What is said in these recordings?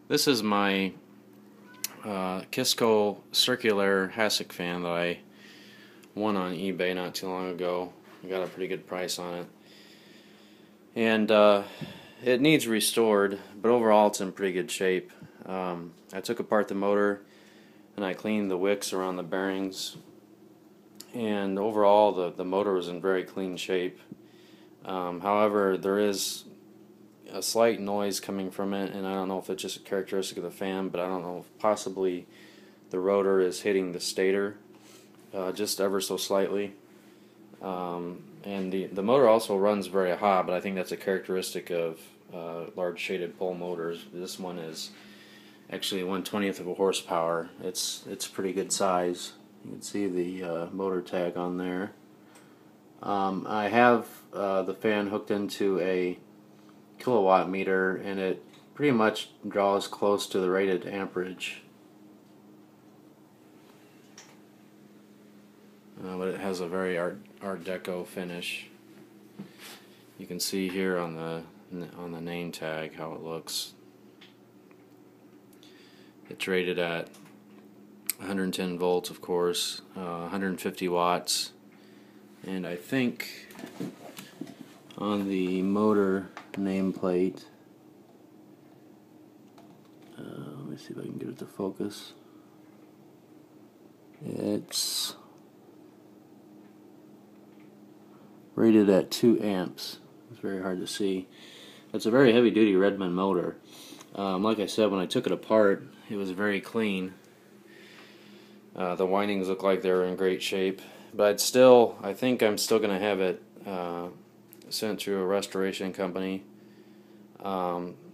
This is my Kisco circular Hassock fan that I won on eBay not too long ago. I got a pretty good price on it. And it needs restored, but overall it's in pretty good shape. I took apart the motor and I cleaned the wicks around the bearings. And overall the motor was in very clean shape. However, there is a slight noise coming from it, and I don't know if it's just a characteristic of the fan, but I don't know if possibly the rotor is hitting the stator just ever so slightly. And the motor also runs very hot, but I think that's a characteristic of large shaded pole motors. This one is actually 1/20th of a horsepower. It's pretty good size. You can see the motor tag on there. I have the fan hooked into a kilowatt meter, and it pretty much draws close to the rated amperage. But it has a very Art Deco finish. You can see here on the name tag how it looks. It's rated at 110 volts, of course, 150 watts, and I think on the motor nameplate, let me see if I can get it to focus. It's rated at 2 amps. It's very hard to see. It's a very heavy duty Redmond motor. Like I said, when I took it apart, it was very clean. The windings look like they're in great shape, but I think I'm still going to have it sent to a restoration company.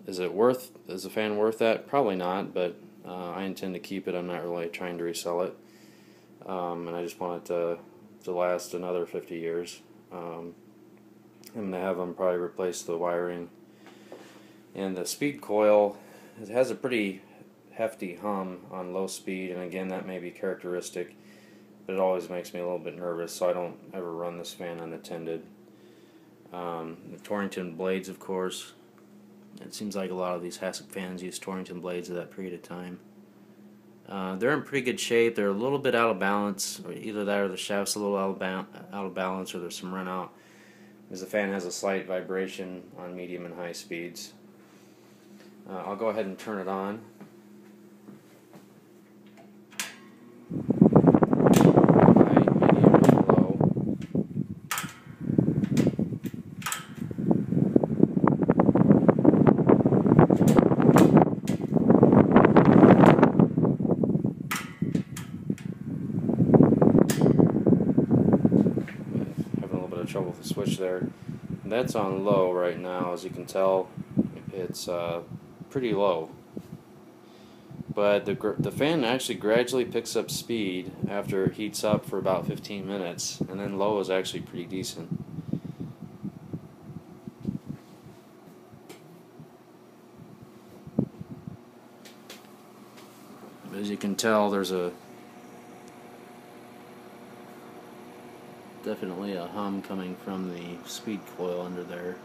Is the fan worth that? Probably not, but I intend to keep it. I'm not really trying to resell it, and I just want it to last another 50 years. I'm going to have them probably replace the wiring. And the speed coil, it has a pretty hefty hum on low speed, and again that may be characteristic, but it always makes me a little bit nervous, so I don't ever run this fan unattended. The Torrington Blades, of course. It seems like a lot of these Hassock fans use Torrington Blades at that period of time. They're in pretty good shape. They're a little bit out of balance, or either that or the shaft's a little out of balance, or there's some run out, because the fan has a slight vibration on medium and high speeds. I'll go ahead and turn it on. Trouble with the switch there. That's on low right now. As you can tell, it's pretty low, but the fan actually gradually picks up speed after it heats up for about 15 minutes, and then low is actually pretty decent. As you can tell, there's definitely a hum coming from the speed coil under there.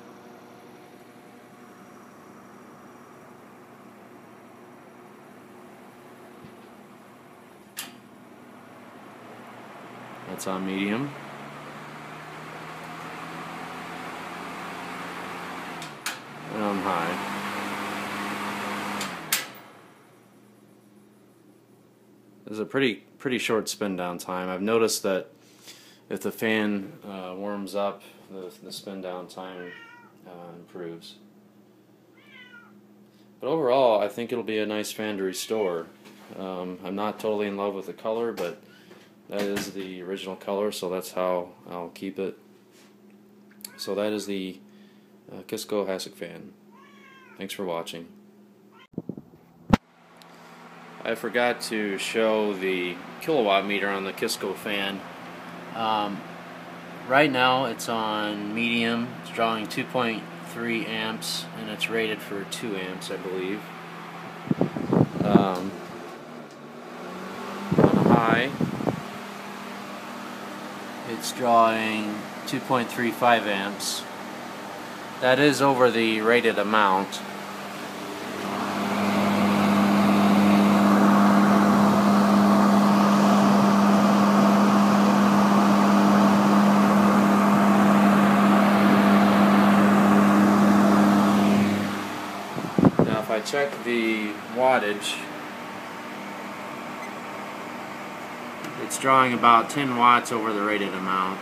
That's on medium. And on high. There's a pretty short spin down time. I've noticed that if the fan warms up, the spin down time improves. But overall, I think it'll be a nice fan to restore. I'm not totally in love with the color, but that is the original color, so that's how I'll keep it. So that is the Kisco Hassock fan. Thanks for watching. I forgot to show the kilowatt meter on the Kisco fan. Right now it's on medium. It's drawing 2.3 amps, and it's rated for 2 amps, I believe. On high, it's drawing 2.35 amps. That is over the rated amount. off, I checked the wattage. It's drawing about 10 watts over the rated amount.